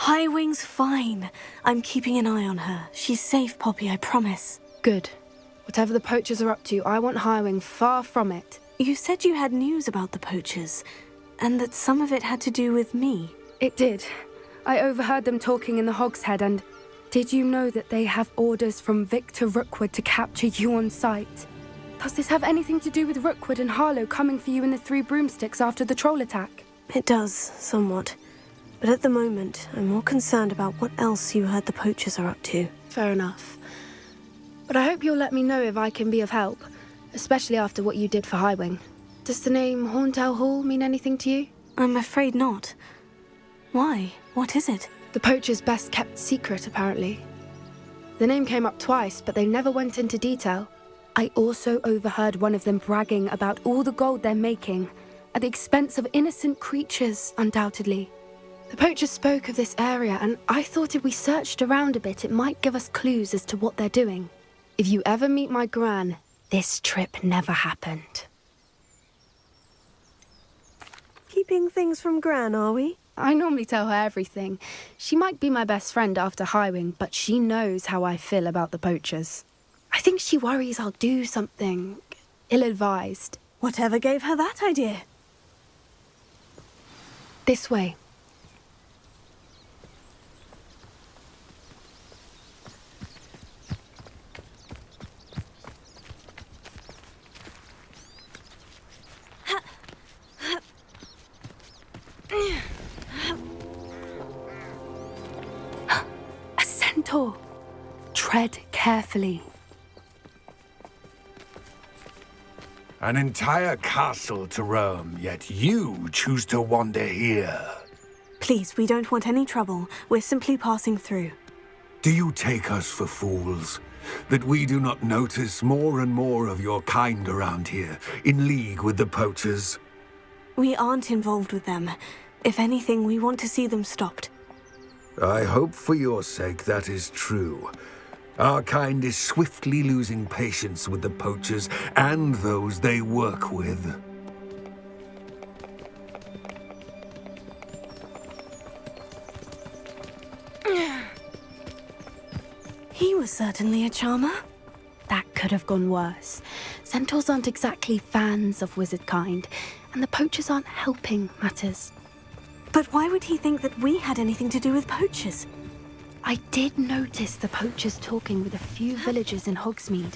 Highwing's fine. I'm keeping an eye on her. She's safe, Poppy, I promise. Good. Whatever the poachers are up to, I want Highwing far from it. You said you had news about the poachers, and that some of it had to do with me. It did. I overheard them talking in the Hogshead, and did you know that they have orders from Victor Rookwood to capture you on sight? Does this have anything to do with Rookwood and Harlow coming for you in the Three Broomsticks after the troll attack? It does, somewhat. But at the moment, I'm more concerned about what else you heard the poachers are up to. Fair enough. But I hope you'll let me know if I can be of help, especially after what you did for Highwing. Does the name Horntail Hall mean anything to you? I'm afraid not. Why? What is it? The poachers' best-kept secret, apparently. The name came up twice, but they never went into detail. I also overheard one of them bragging about all the gold they're making, at the expense of innocent creatures, undoubtedly. The poachers spoke of this area, and I thought if we searched around a bit, it might give us clues as to what they're doing. If you ever meet my Gran, this trip never happened. Keeping things from Gran, are we? I normally tell her everything. She might be my best friend after Highwing, but she knows how I feel about the poachers. I think she worries I'll do something ill-advised. Whatever gave her that idea? This way. A centaur. Tread carefully. An entire castle to roam, yet you choose to wander here. Please, we don't want any trouble. We're simply passing through. Do you take us for fools? That we do not notice more and more of your kind around here, in league with the poachers? We aren't involved with them. If anything, we want to see them stopped. I hope for your sake that is true. Our kind is swiftly losing patience with the poachers and those they work with. He was certainly a charmer. That could have gone worse. Centaurs aren't exactly fans of wizard kind, and the poachers aren't helping matters. But why would he think that we had anything to do with poachers? I did notice the poachers talking with a few villagers in Hogsmeade.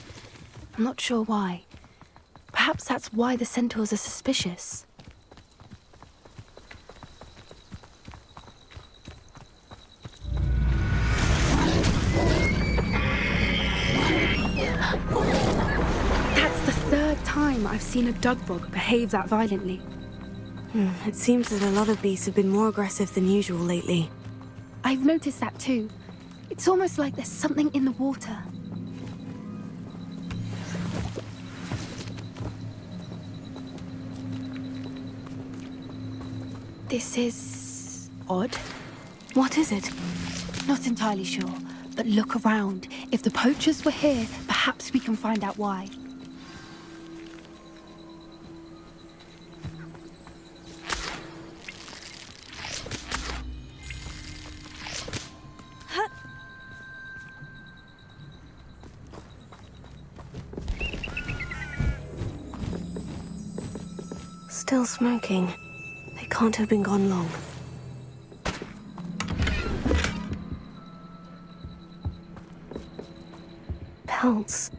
I'm not sure why. Perhaps that's why the centaurs are suspicious. That's the third time I've seen a dugbog behave that violently. It seems that a lot of beasts have been more aggressive than usual lately. I've noticed that too. It's almost like there's something in the water. This is odd. What is it? Not entirely sure, but look around. If the poachers were here, perhaps we can find out why. Still smoking. They can't have been gone long. Pelts.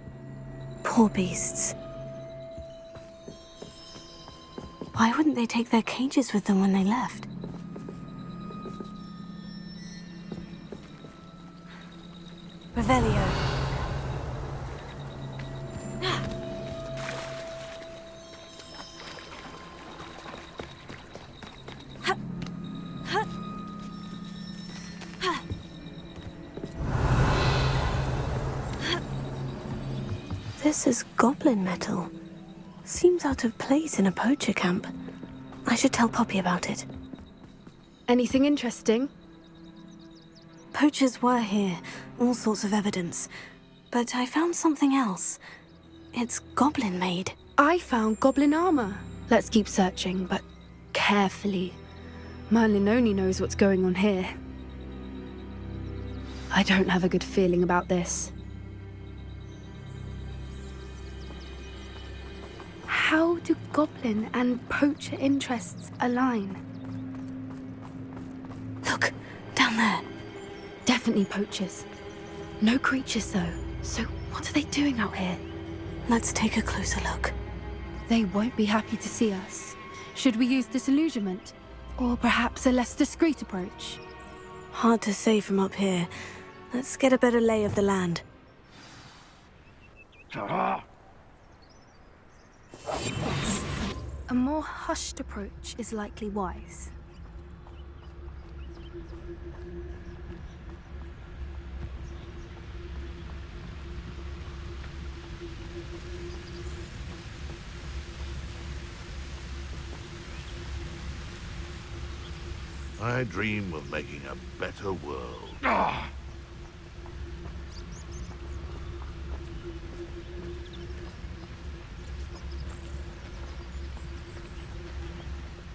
Poor beasts. Why wouldn't they take their cages with them when they left? Revelio. This is goblin metal. Seems out of place in a poacher camp. I should tell Poppy about it. Anything interesting? Poachers were here, all sorts of evidence. But I found something else. It's goblin-made. I found goblin armor. Let's keep searching, but carefully. Merlin only knows what's going on here. I don't have a good feeling about this. How do goblin and poacher interests align? Look, down there. Definitely poachers. No creatures, though. So what are they doing out here? Let's take a closer look. They won't be happy to see us. Should we use disillusionment? Or perhaps a less discreet approach? Hard to say from up here. Let's get a better lay of the land. A more hushed approach is likely wise. I dream of making a better world.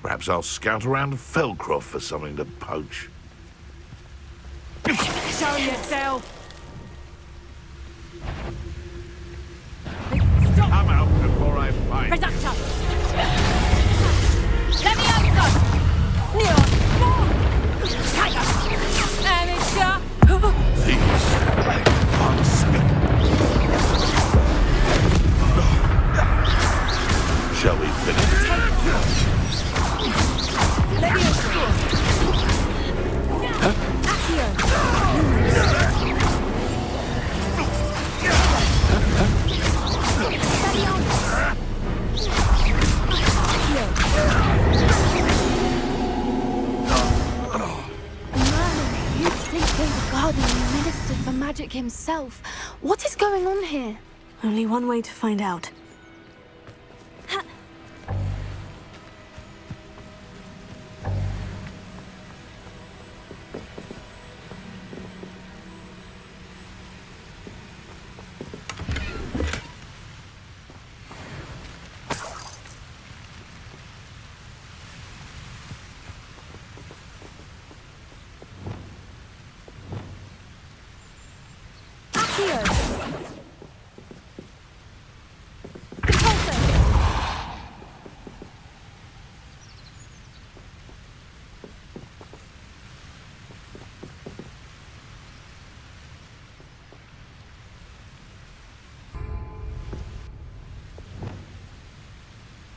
Perhaps I'll scout around Felcroft for something to poach. Show yourself! I'm out before I fight. Reduction! Leviosa! Neon! Tiger! Amateur! These unspeakable. Shall we finish? You'd think they were guarding the Minister for Magic himself. What is going on here? Only one way to find out.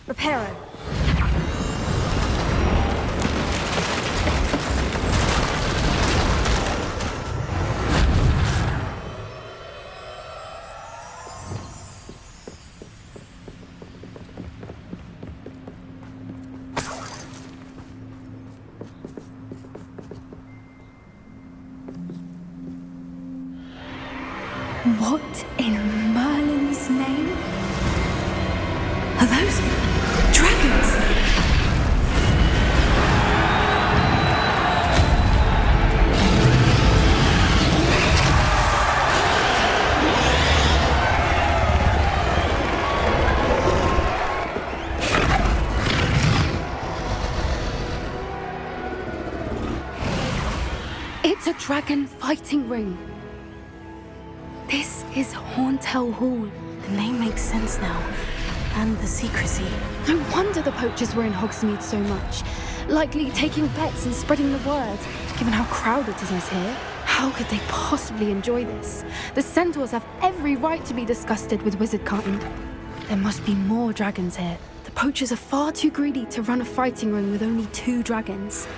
Reparo. What in Merlin's name? Are those dragons? It's a dragon fighting ring. This is Hauntel Hall. The name makes sense now. And the secrecy. No wonder the poachers were in Hogsmeade so much. Likely taking bets and spreading the word, given how crowded it is here. How could they possibly enjoy this? The centaurs have every right to be disgusted with wizardkind. There must be more dragons here. The poachers are far too greedy to run a fighting ring with only 2 dragons.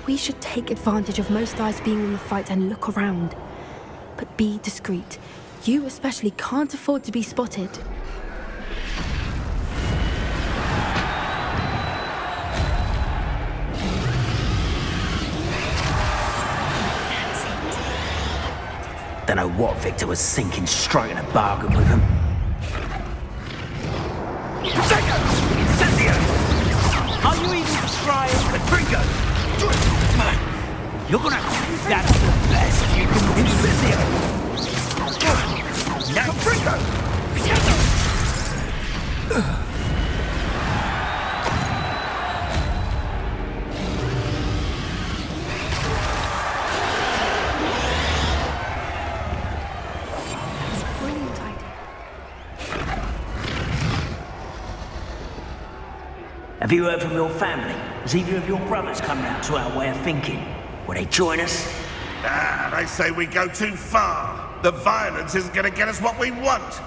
We should take advantage of most eyes being on the fight and look around. But be discreet. You especially can't afford to be spotted. Don't know what Victor was thinking, striking a bargain with him. Protego! Incendio! Are you even trying? Patrico! You're gonna... That's the best you can do. Incendio! Now, Patrico! Have you heard from your family? Has either of your brothers come round to our way of thinking? Will they join us? They say we go too far. The violence isn't going to get us what we want.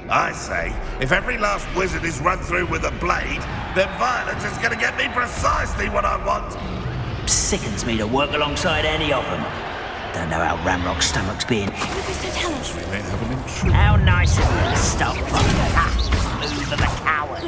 I say, if every last wizard is run through with a blade, then violence is going to get me precisely what I want. Sickens me to work alongside any of them. Don't know how Ramrock's stomach's being. We may have an intruder. How nice of you to stop fucking move of a coward.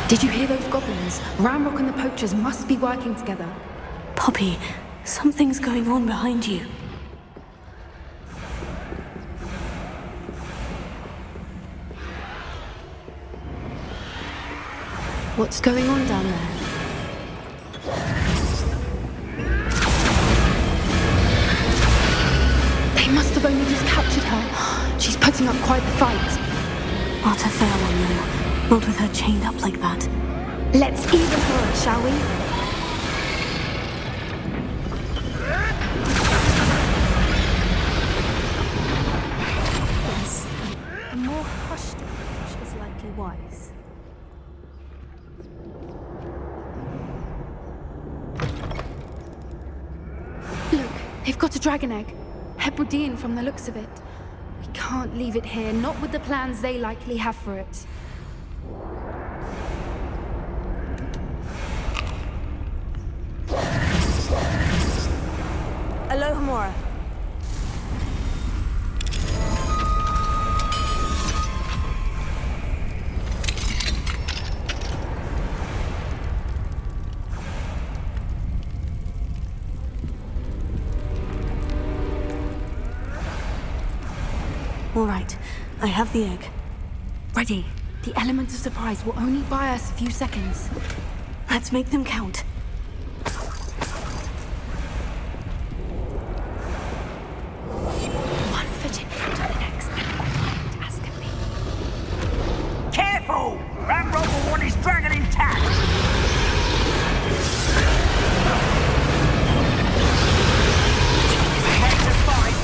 Did you hear those goblins? Ramrock and the poachers must be working together. Poppy, something's going on behind you. What's going on down there? They must have only just captured her. She's putting up quite the fight. Not a fair one, though. Not with her chained up like that. Let's even her, shall we? Yes. A more hushed approach is likely wise. Look, they've got a dragon egg. Hebridean from the looks of it. We can't leave it here, not with the plans they likely have for it. Alohomora. All right, I have the egg. Ready. The element of surprise will only buy us a few seconds. Let's make them count. One foot in front of the next and quiet as can be. Careful! Ramrock will want his dragon intact. Ready to fight.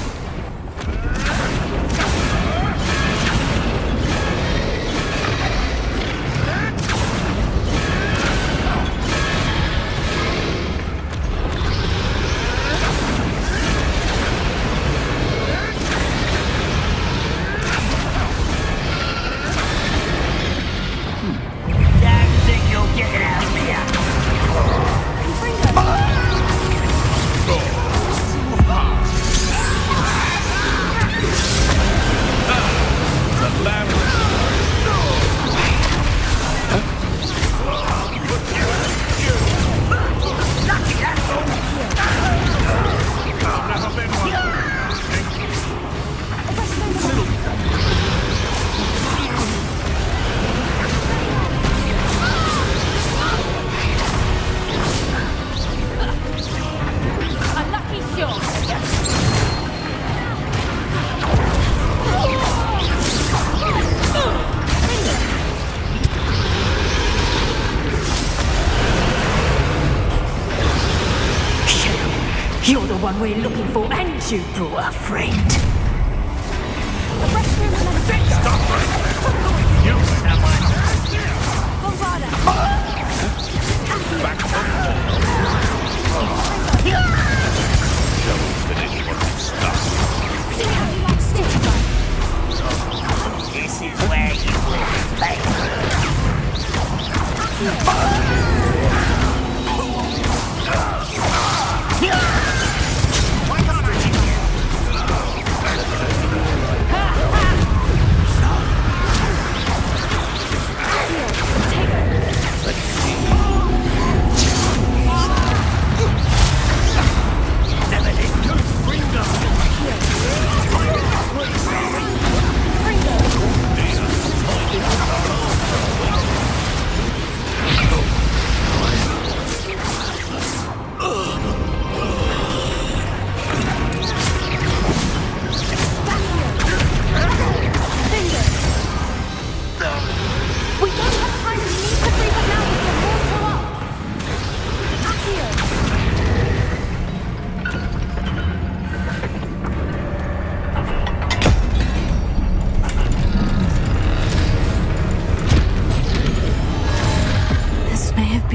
You're the one we're looking for, and you brought a friend. Stop right there! You have back finish what you started. This is where you will play.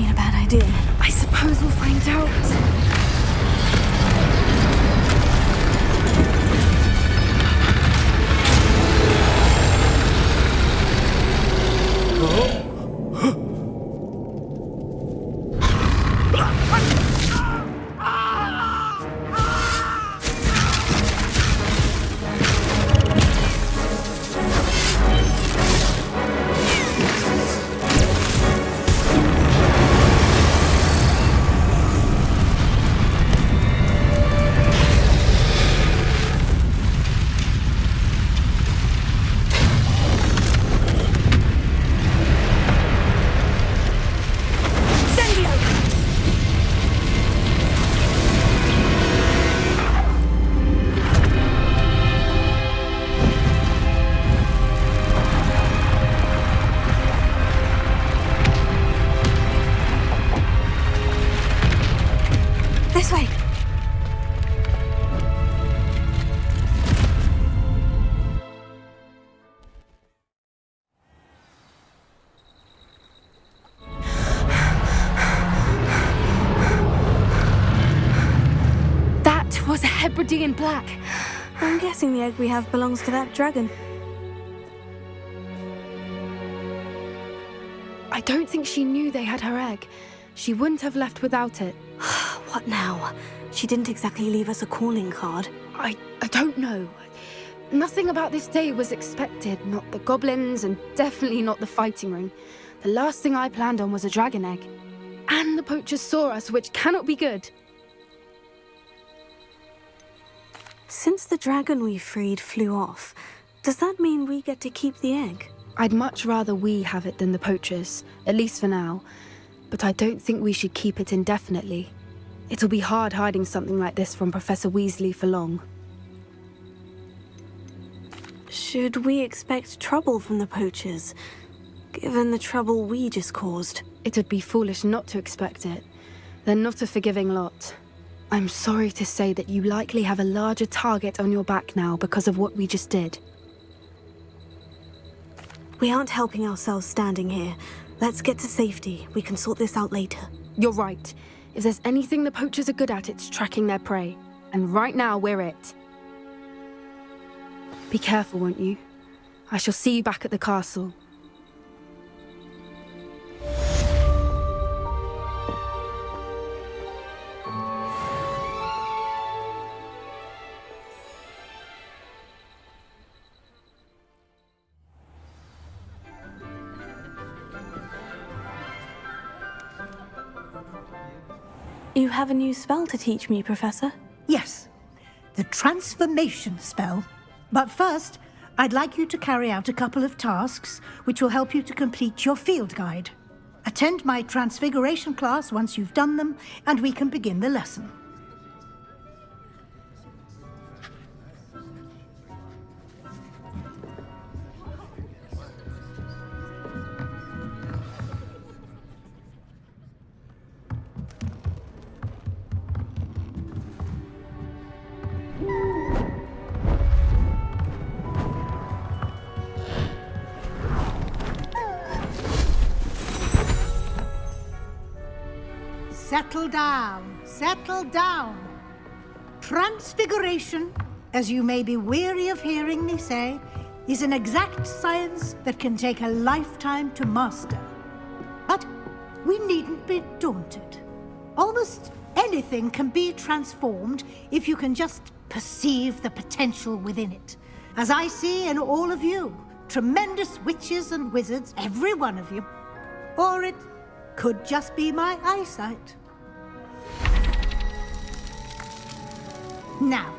been a bad idea. I suppose we'll find out. This way. That was a Hebridean black. I'm guessing the egg we have belongs to that dragon. I don't think she knew they had her egg. She wouldn't have left without it. What now? She didn't exactly leave us a calling card. I don't know. Nothing about this day was expected. Not the goblins, and definitely not the fighting ring. The last thing I planned on was a dragon egg. And the poachers saw us, which cannot be good. Since the dragon we freed flew off, does that mean we get to keep the egg? I'd much rather we have it than the poachers, at least for now. But I don't think we should keep it indefinitely. It'll be hard hiding something like this from Professor Weasley for long. Should we expect trouble from the poachers, given the trouble we just caused? It would be foolish not to expect it. They're not a forgiving lot. I'm sorry to say that you likely have a larger target on your back now because of what we just did. We aren't helping ourselves standing here. Let's get to safety. We can sort this out later. You're right. If there's anything the poachers are good at, it's tracking their prey. And right now, we're it. Be careful, won't you? I shall see you back at the castle. You have a new spell to teach me, Professor? Yes, the transformation spell. But first, I'd like you to carry out a couple of tasks which will help you to complete your field guide. Attend my transfiguration class once you've done them, and we can begin the lesson. Settle down, settle down. Transfiguration, as you may be weary of hearing me say, is an exact science that can take a lifetime to master. But we needn't be daunted. Almost anything can be transformed if you can just perceive the potential within it. As I see in all of you, tremendous witches and wizards, every one of you. Or it could just be my eyesight. Now,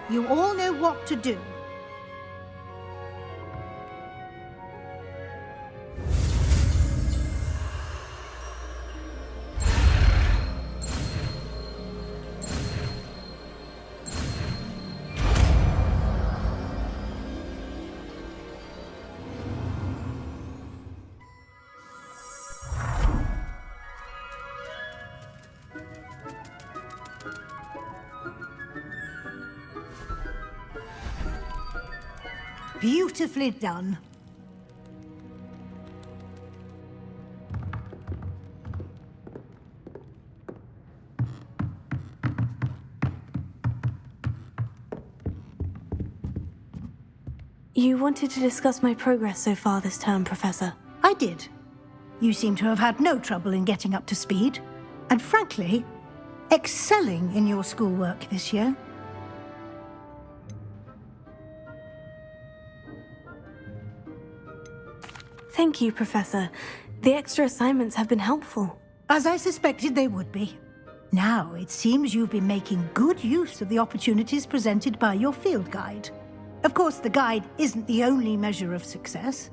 you all know what to do. Beautifully done. You wanted to discuss my progress so far this term, Professor. I did. You seem to have had no trouble in getting up to speed, and frankly, excelling in your schoolwork this year. Thank you, Professor. The extra assignments have been helpful. As I suspected they would be. Now, it seems you've been making good use of the opportunities presented by your field guide. Of course, the guide isn't the only measure of success.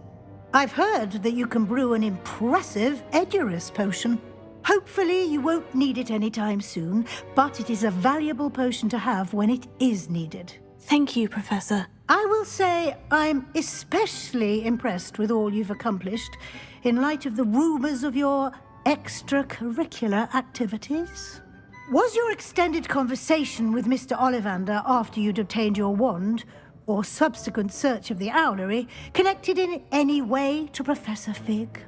I've heard that you can brew an impressive Edurus potion. Hopefully, you won't need it anytime soon, but it is a valuable potion to have when it is needed. Thank you, Professor. I will say I'm especially impressed with all you've accomplished in light of the rumors of your extracurricular activities. Was your extended conversation with Mr. Ollivander after you'd obtained your wand, or subsequent search of the owlery, connected in any way to Professor Fig?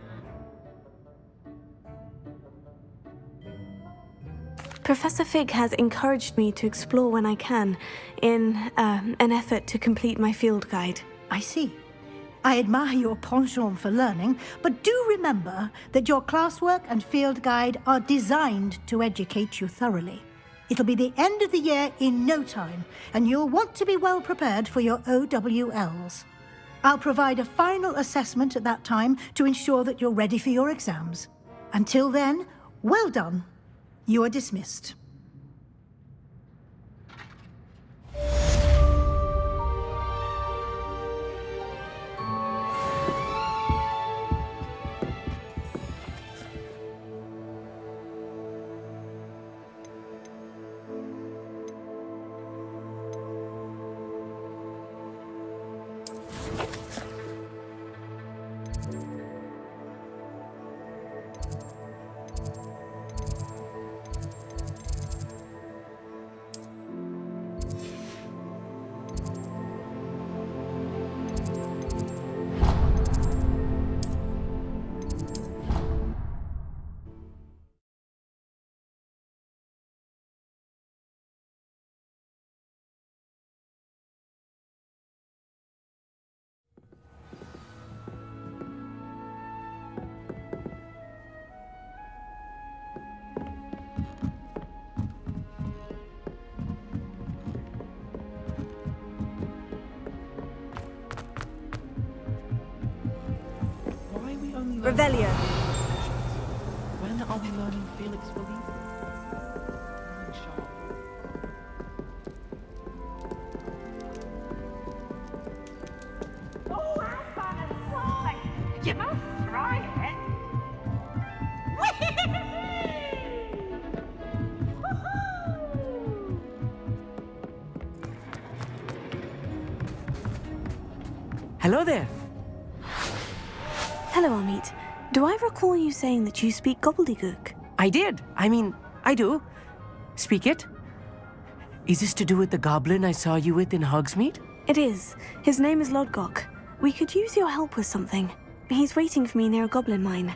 Professor Fig has encouraged me to explore when I can, in an effort to complete my field guide. I see. I admire your penchant for learning, but do remember that your classwork and field guide are designed to educate you thoroughly. It'll be the end of the year in no time, and you'll want to be well prepared for your OWLs. I'll provide a final assessment at that time to ensure that you're ready for your exams. Until then, well done. You are dismissed. Revelio. When are we learning Felix Felipe? Oh, how fun and fun! You must try it. Hello there. Hello, Amit. Do I recall you saying that you speak gobbledegook? I did. I do. Speak it. Is this to do with the goblin I saw you with in Hogsmeade? It is. His name is Lodgok. We could use your help with something. He's waiting for me near a goblin mine.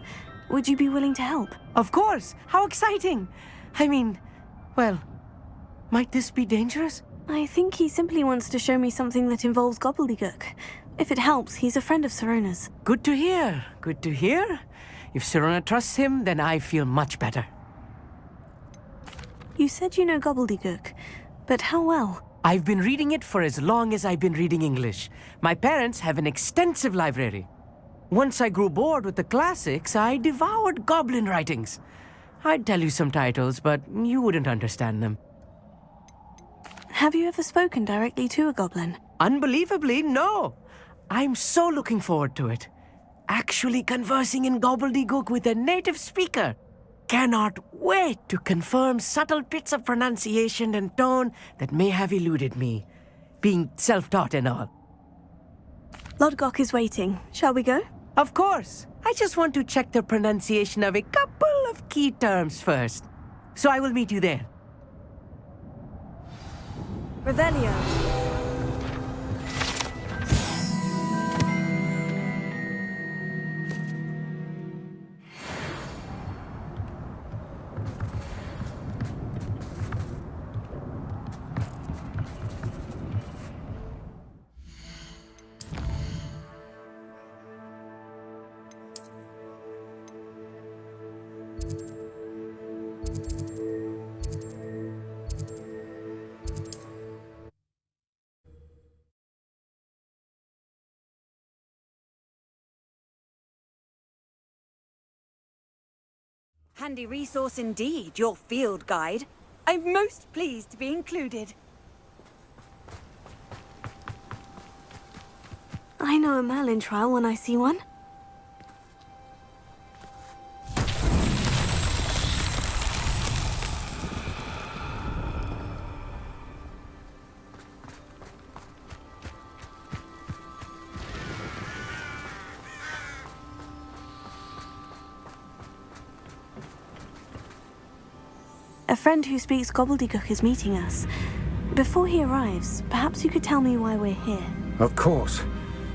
Would you be willing to help? Of course. How exciting. Well, might this be dangerous? I think he simply wants to show me something that involves gobbledegook. If it helps, he's a friend of Sirona's. Good to hear. Good to hear. If Sirona trusts him, then I feel much better. You said you know gobbledegook, but how well? I've been reading it for as long as I've been reading English. My parents have an extensive library. Once I grew bored with the classics, I devoured goblin writings. I'd tell you some titles, but you wouldn't understand them. Have you ever spoken directly to a goblin? Unbelievably, no. I'm so looking forward to it. Actually conversing in gobbledygook with a native speaker. Cannot wait to confirm subtle bits of pronunciation and tone that may have eluded me, being self-taught and all. Lodgok is waiting. Shall we go? Of course. I just want to check the pronunciation of a couple of key terms first. So I will meet you there. Revelio. Handy resource indeed, your field guide. I'm most pleased to be included. I know a Merlin trial when I see one. A friend who speaks gobbledegook is meeting us. Before he arrives, perhaps you could tell me why we're here. Of course.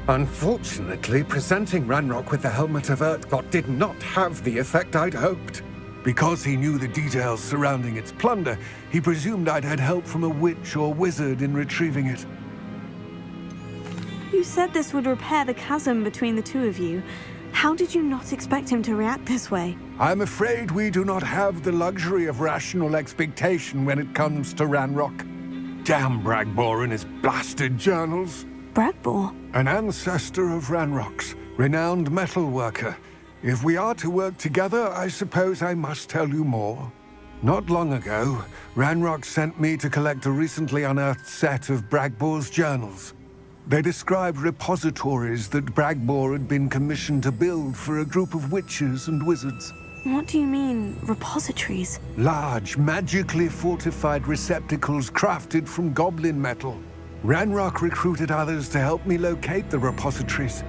Unfortunately, presenting Ranrock with the Helmet of Urtkot did not have the effect I'd hoped. Because he knew the details surrounding its plunder, he presumed I'd had help from a witch or wizard in retrieving it. You said this would repair the chasm between the two of you. How did you not expect him to react this way? I'm afraid we do not have the luxury of rational expectation when it comes to Ranrock. Damn Bragbor and his blasted journals. Bragbor? An ancestor of Ranrock's, renowned metal worker. If we are to work together, I suppose I must tell you more. Not long ago, Ranrock sent me to collect a recently unearthed set of Bragbor's journals. They described repositories that Bragbor had been commissioned to build for a group of witches and wizards. What do you mean, repositories? Large, magically fortified receptacles crafted from goblin metal. Ranrock recruited others to help me locate the repositories.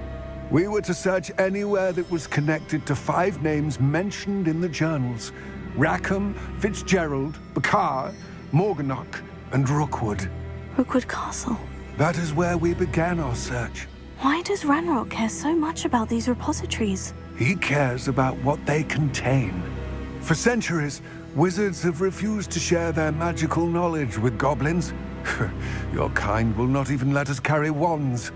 We were to search anywhere that was connected to 5 names mentioned in the journals: Rackham, Fitzgerald, Bakar, Morganach, and Rookwood. Rookwood Castle. That is where we began our search. Why does Ranrock care so much about these repositories? He cares about what they contain. For centuries, wizards have refused to share their magical knowledge with goblins. Your kind will not even let us carry wands.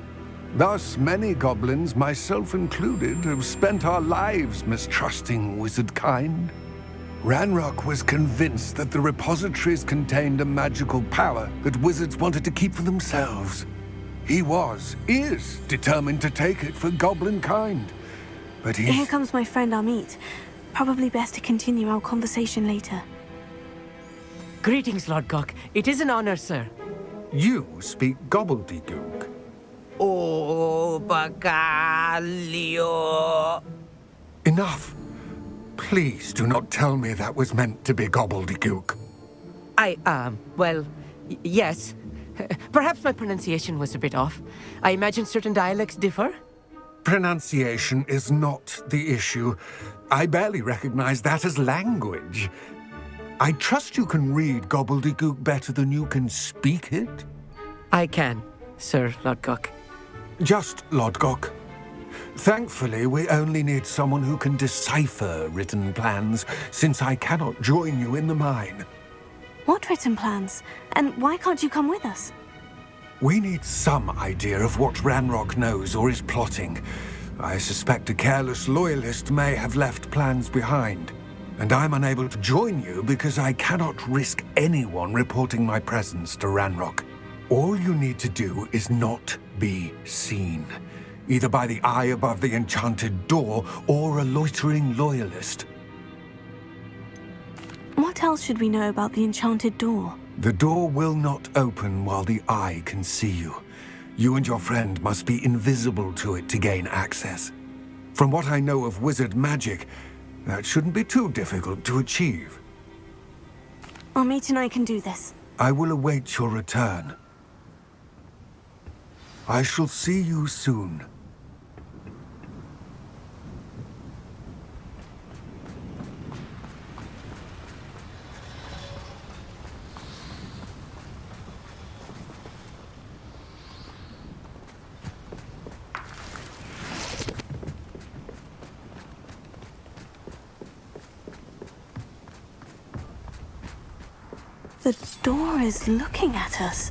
Thus, many goblins, myself included, have spent our lives mistrusting wizard kind. Ranrock was convinced that the repositories contained a magical power that wizards wanted to keep for themselves. He is determined to take it for goblin kind. But Here comes my friend Amit. Probably best to continue our conversation later. Greetings, Lord Gok. It is an honor, sir. You speak gobbledegook. Oh, Bagalio. Enough. Please do not tell me that was meant to be gobbledegook. Well, yes. Perhaps my pronunciation was a bit off. I imagine certain dialects differ? Pronunciation is not the issue. I barely recognize that as language. I trust you can read gobbledegook better than you can speak it? I can, Sir Lord Gok. Just Lord Gok. Thankfully, we only need someone who can decipher written plans, since I cannot join you in the mine. What written plans? And why can't you come with us? We need some idea of what Ranrock knows or is plotting. I suspect a careless loyalist may have left plans behind. And I'm unable to join you because I cannot risk anyone reporting my presence to Ranrock. All you need to do is not be seen, either by the eye above the enchanted door or a loitering loyalist. What else should we know about the enchanted door? The door will not open while the eye can see you. You and your friend must be invisible to it to gain access. From what I know of wizard magic, that shouldn't be too difficult to achieve. Amit and I can do this. I will await your return. I shall see you soon. The door is looking at us.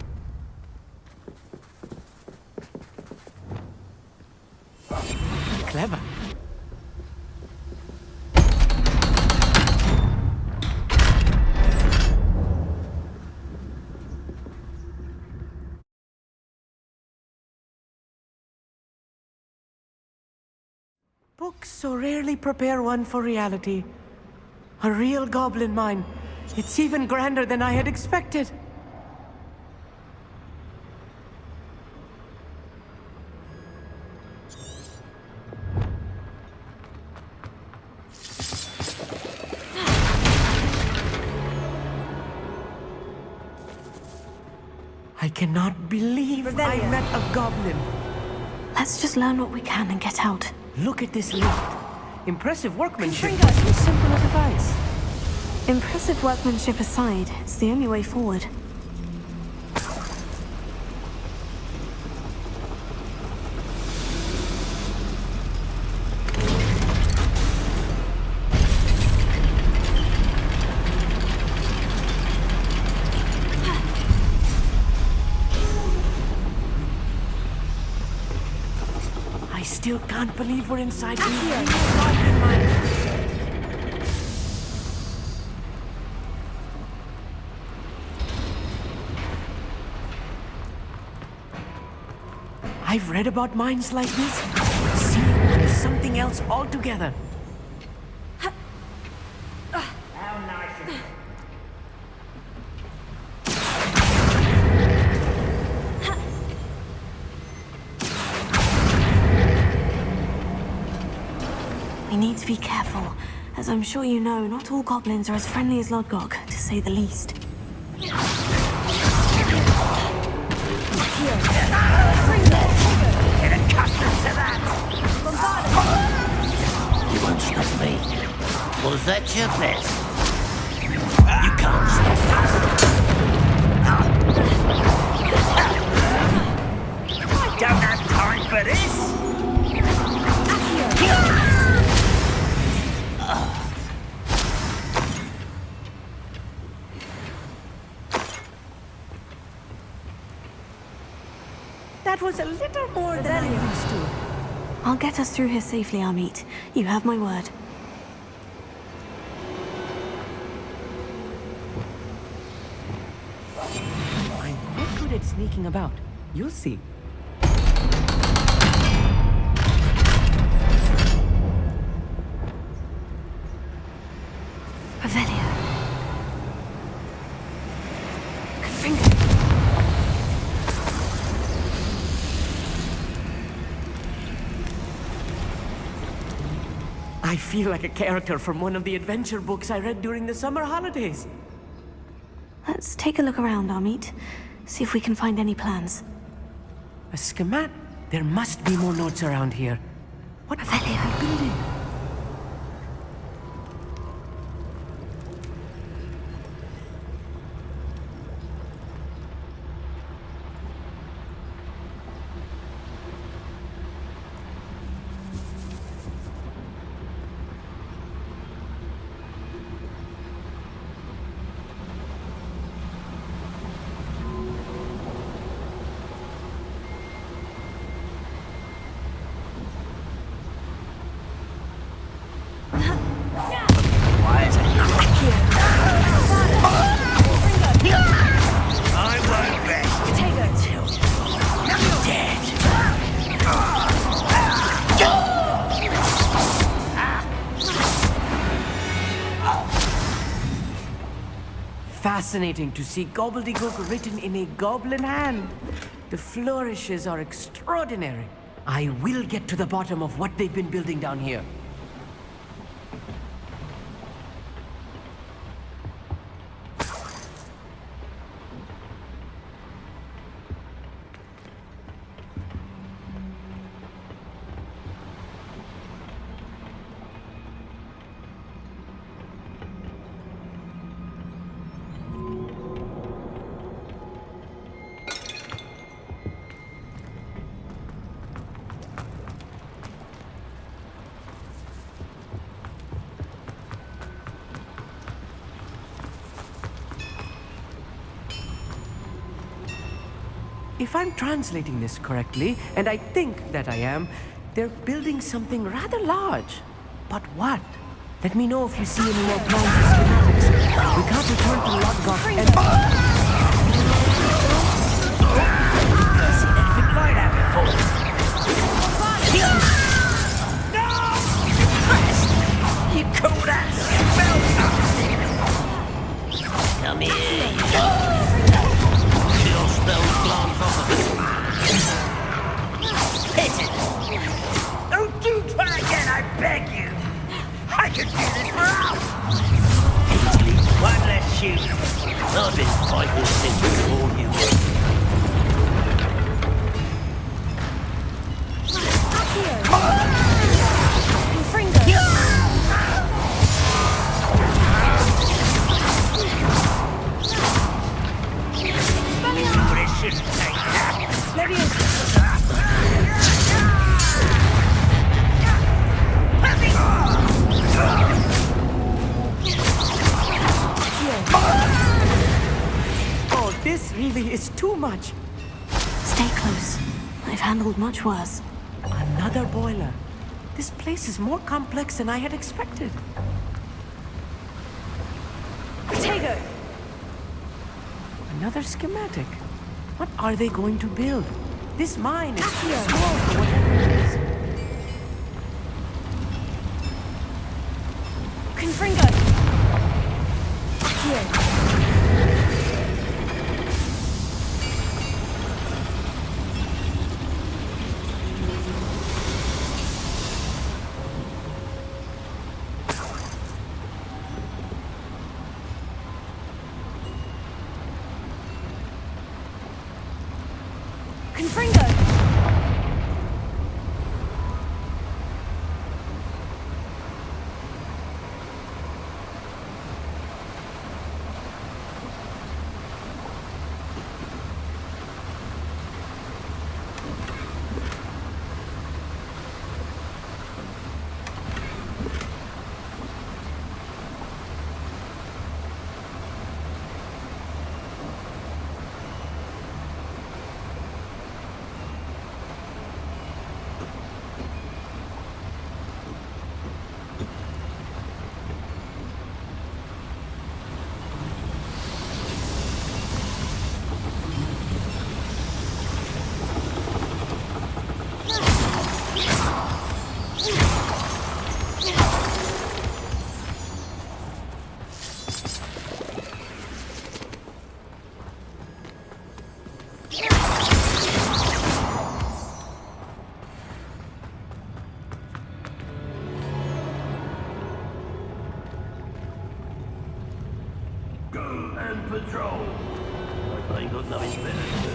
Clever. Books so rarely prepare one for reality. A real goblin mine. It's even grander than I had expected. I cannot believe I met a goblin. Let's just learn what we can and get out. Look at this lift. Impressive workmanship for so simple a device. Impressive workmanship aside, it's the only way forward. I still can't believe we're inside here. Goblin mine. I've read about mines like this. See, it's something else altogether. How nice of you. We need to be careful. As I'm sure you know, not all goblins are as friendly as Lodgok, to say the least. Get accustomed to that. You won't stop me. Was that your best? You can't stop us. I don't have time for this. That was a little more than I'm used to. I'll get us through here safely, Amit. You have my word. I'm quite good at sneaking about. You'll see. Revelio. Confringo. I feel like a character from one of the adventure books I read during the summer holidays. Let's take a look around, Amit. See if we can find any plans. A schematic? There must be more notes around here. What are they building? Fascinating to see gobbledegook written in a goblin hand. The flourishes are extraordinary. I will get to the bottom of what they've been building down here. If I'm translating this correctly, and I think that I am, they're building something rather large. But what? Let me know if you see any more plans or schematics. We can't return to Lodgok and... I've seen anything like that before. No! You call that spell? I can do this for us! Easily, one less shoot. I've been fighting since before you were. Oh, this really is too much. Stay close. I've handled much worse. Another boiler. This place is more complex than I had expected. Potato! Another schematic. What are they going to build? This mine is too small for whatever it is. Confringo! Here. Confringo! Go and patrol. I ain't got nothing better to do.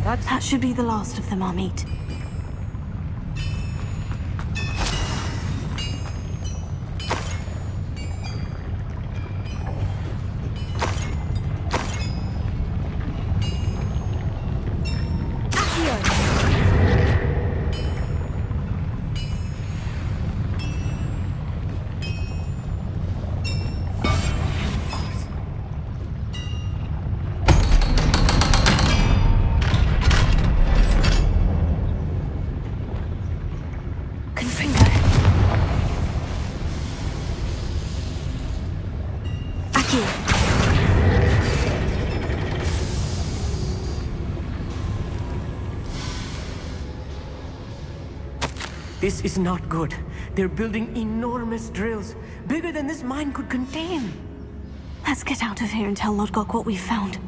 That should be the last of them I'll meet. This is not good. They're building enormous drills, bigger than this mine could contain. Let's get out of here and tell Lodgok what we found.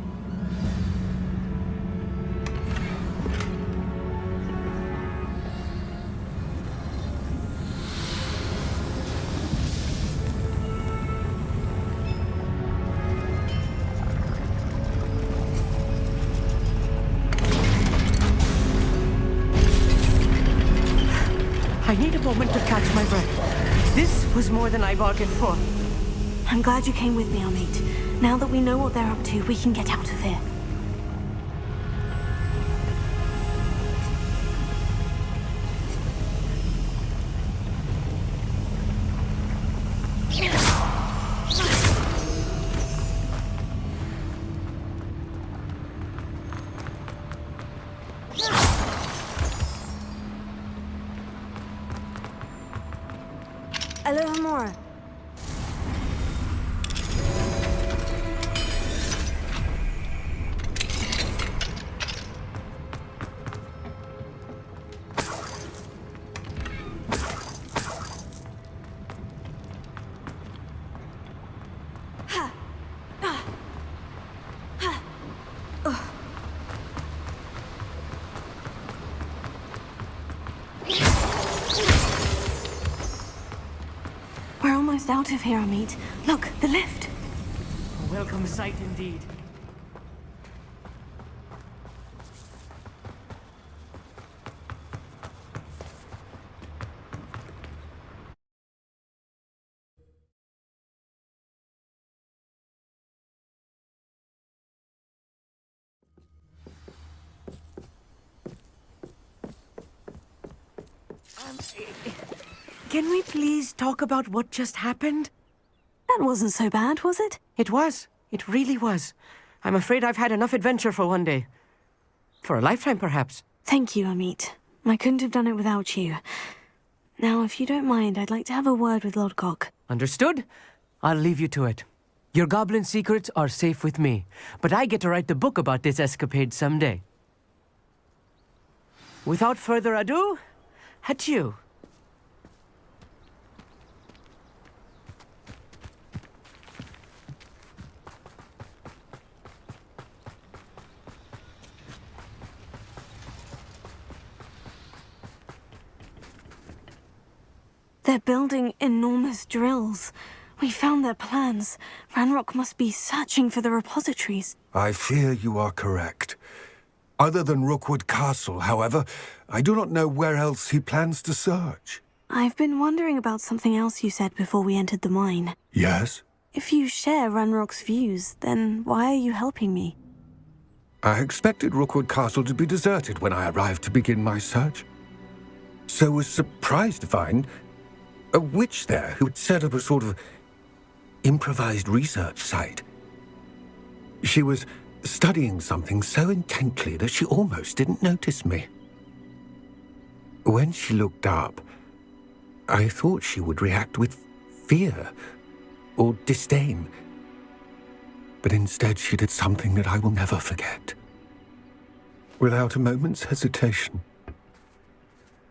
I need a moment to catch my breath. This was more than I bargained for. I'm glad you came with me, Amit. Now that we know what they're up to, we can get out of here. A little more. We're almost out of here, Amit. Look, the lift. A welcome sight indeed. Can we please talk about what just happened? That wasn't so bad, was it? It was. It really was. I'm afraid I've had enough adventure for one day. For a lifetime, perhaps. Thank you, Amit. I couldn't have done it without you. Now, if you don't mind, I'd like to have a word with Lodgok. Understood? I'll leave you to it. Your goblin secrets are safe with me, but I get to write the book about this escapade someday. Without further ado, adieu. They're building enormous drills. We found their plans. Ranrock must be searching for the repositories. I fear you are correct. Other than Rookwood Castle, however, I do not know where else he plans to search. I've been wondering about something else you said before we entered the mine. Yes? If you share Ranrock's views, then why are you helping me? I expected Rookwood Castle to be deserted when I arrived to begin my search. So was surprised to find a witch there who had set up a sort of improvised research site. She was studying something so intently that she almost didn't notice me. When she looked up, I thought she would react with fear or disdain. But instead she did something that I will never forget. Without a moment's hesitation,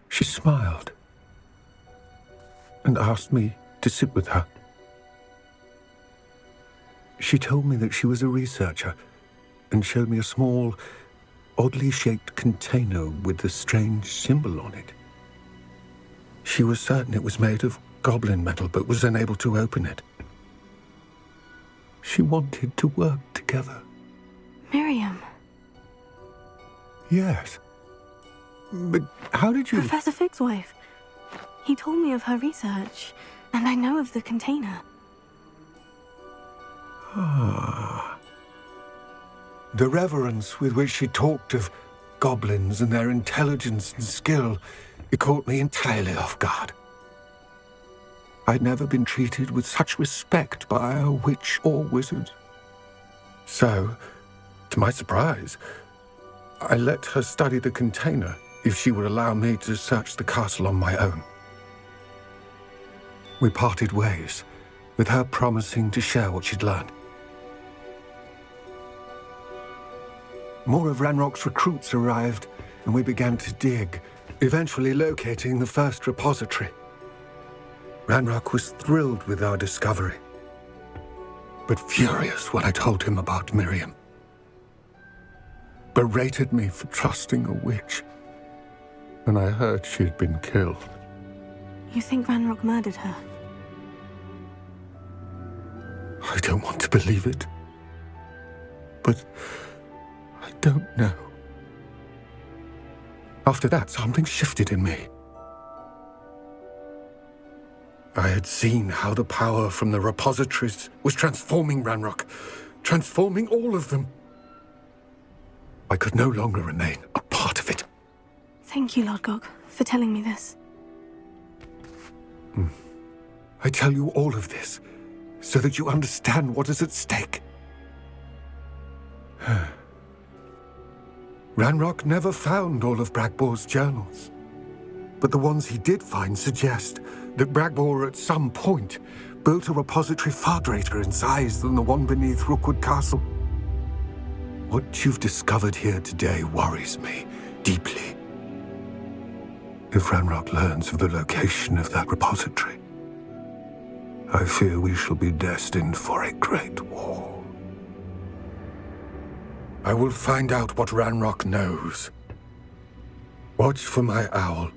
she smiled and asked me to sit with her. She told me that she was a researcher and showed me a small, oddly shaped container with a strange symbol on it. She was certain it was made of goblin metal, but was unable to open it. She wanted to work together. Miriam. Yes. But how did you... Professor Fig's wife. He told me of her research, and I know of the container. Ah. The reverence with which she talked of goblins and their intelligence and skill, it caught me entirely off guard. I'd never been treated with such respect by a witch or wizard. So, to my surprise, I let her study the container if she would allow me to search the castle on my own. We parted ways, with her promising to share what she'd learned. More of Ranrock's recruits arrived, and we began to dig, eventually locating the first repository. Ranrock was thrilled with our discovery, but furious when I told him about Miriam. Berated me for trusting a witch when I heard she had been killed. You think Ranrock murdered her? I don't want to believe it, but I don't know. After that, something shifted in me. I had seen how the power from the repositories was transforming Ranrock, transforming all of them. I could no longer remain a part of it. Thank you, Lord Gog, for telling me this. I tell you all of this so that you understand what is at stake. Ranrock never found all of Bragbor's journals, but the ones he did find suggest that Bragbor at some point built a repository far greater in size than the one beneath Rookwood Castle. What you've discovered here today worries me deeply. If Ranrock learns of the location of that repository, I fear we shall be destined for a great war. I will find out what Ranrock knows. Watch for my owl